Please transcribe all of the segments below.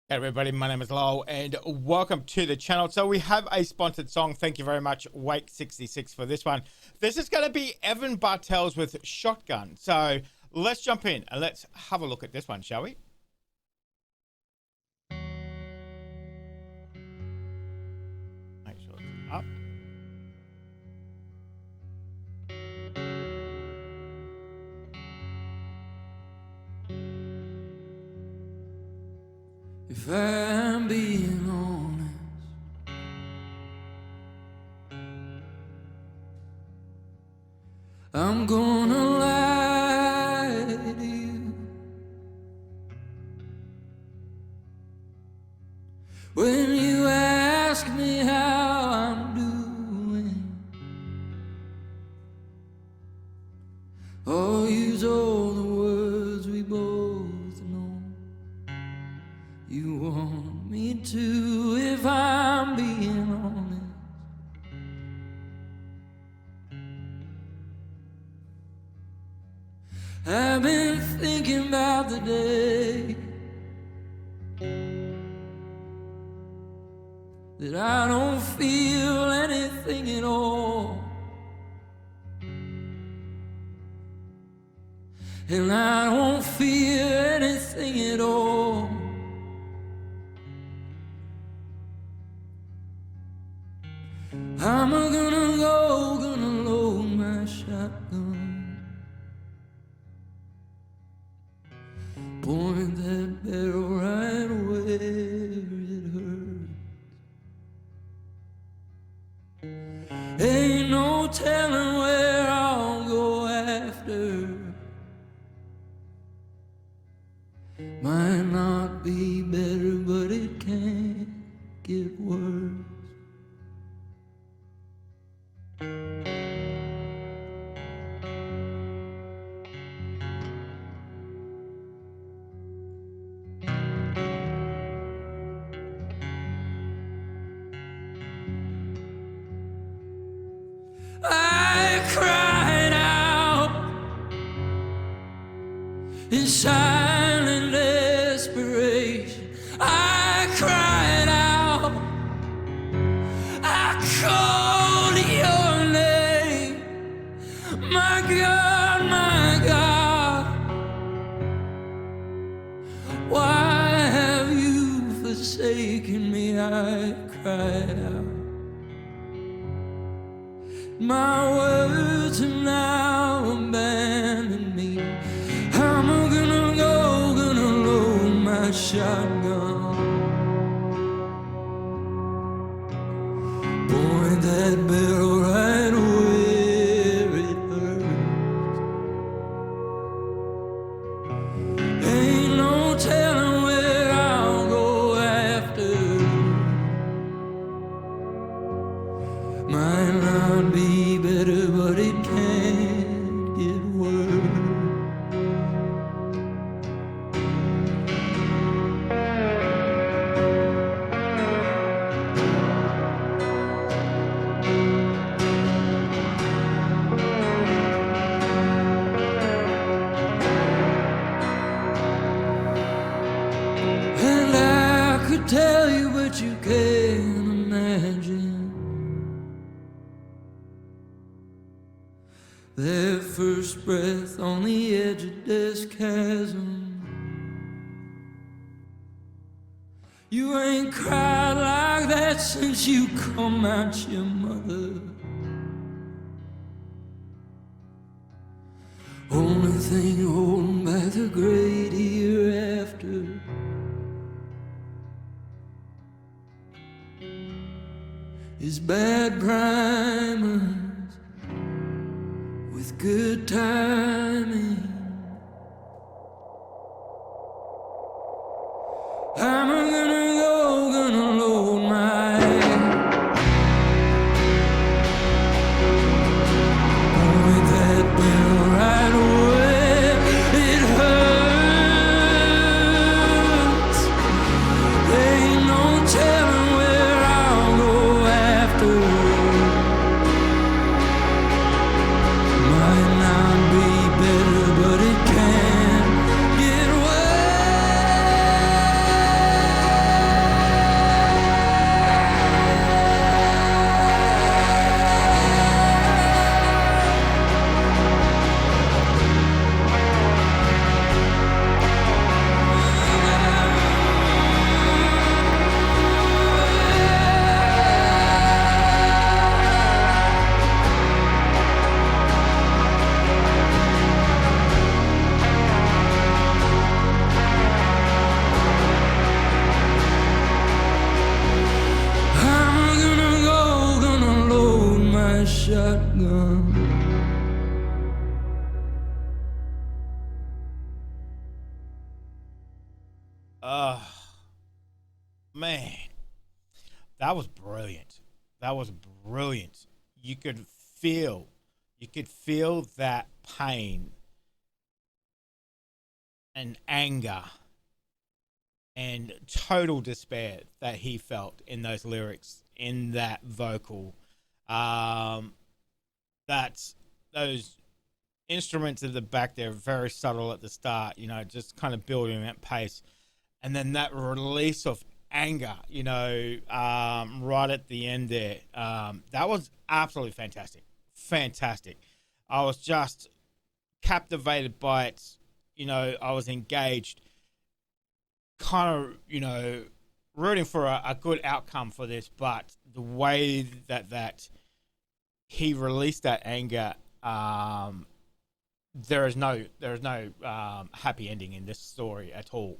Hey everybody, my name is Lowell and welcome to the channel. So we have a sponsored song. Thank you very much, Wake66, for this one. This is going to be Evan Bartels with Shotgun. So let's jump in and let's have a look at this one, shall we? Make sure it's up. If I'm being honest, I'm gonna lie to you. When you ask me how I'm doing, I'll use all the words we both know. You want me to, if I'm being honest. I've been thinking about the day that I don't feel anything at all, and I don't feel anything at all. I'm gonna load my shotgun, point that barrel right where it hurts. Ain't no telling where I'll go after. Might not be better, but it can't get worse. I cried out in silent desperation. I cried out, I called your name. My God, why have you forsaken me? I cried out. My words have now abandoned me. I'm gonna load my shotgun, point that barrel right where it hurts. Ain't no telling where I'll go after. Might not be better, but it can't get worse. And I could tell you, but you can't imagine that first breath on the edge of this chasm. You ain't cried like that since you come out your mother. Only thing holding back the great hereafter is bad primers with good timing. I'm gonna load my point that barrel right where it hurts. Ain't no telling where I'll go after. Might not be better, but it can get worse. shotgun. Oh, man. That was brilliant. That was brilliant. You could feel, you could feel that pain and anger and total despair that he felt in those lyrics, in that vocal. Um, that's those instruments at the back there, very subtle at the start, you know, just kind of building that pace. And then that release of anger, you know, right at the end there. That was absolutely fantastic. Fantastic. I was just captivated by it. You know, I was engaged, kind of, you know, rooting for a good outcome for this, but the way that he released that anger, there is no happy ending in this story at all.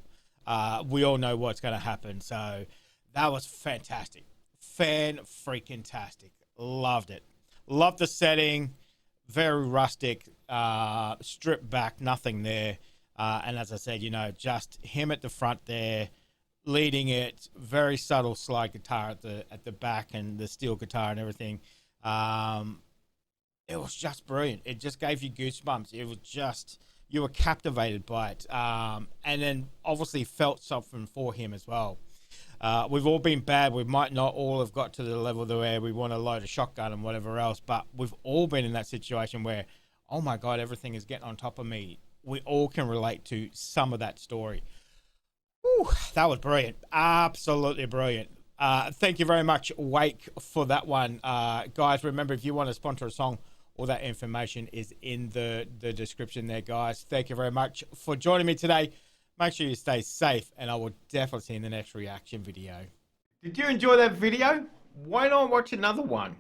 We all know what's going to happen, so that was fantastic, fan freaking tastic. Loved it. Loved the setting, very rustic, stripped back, nothing there. And as I said, you know, just him at the front there, leading it, very subtle slide guitar at the back and the steel guitar and everything. It was just brilliant. It just gave you goosebumps. It was just, you were captivated by it. And then obviously felt something for him as well. We've all been bad. We might not all have got to the level where we want to load a shotgun and whatever else, but we've all been in that situation where, oh my God, everything is getting on top of me. We all can relate to some of that story. Whew, that was brilliant. Absolutely brilliant. Thank you very much, Wake, for that one. Guys, remember, if you want to sponsor a song, all that information is in the description there, guys. Thank you very much for joining me today. Make sure you stay safe, and I will definitely see you in the next reaction video. Did you enjoy that video? Why not watch another one?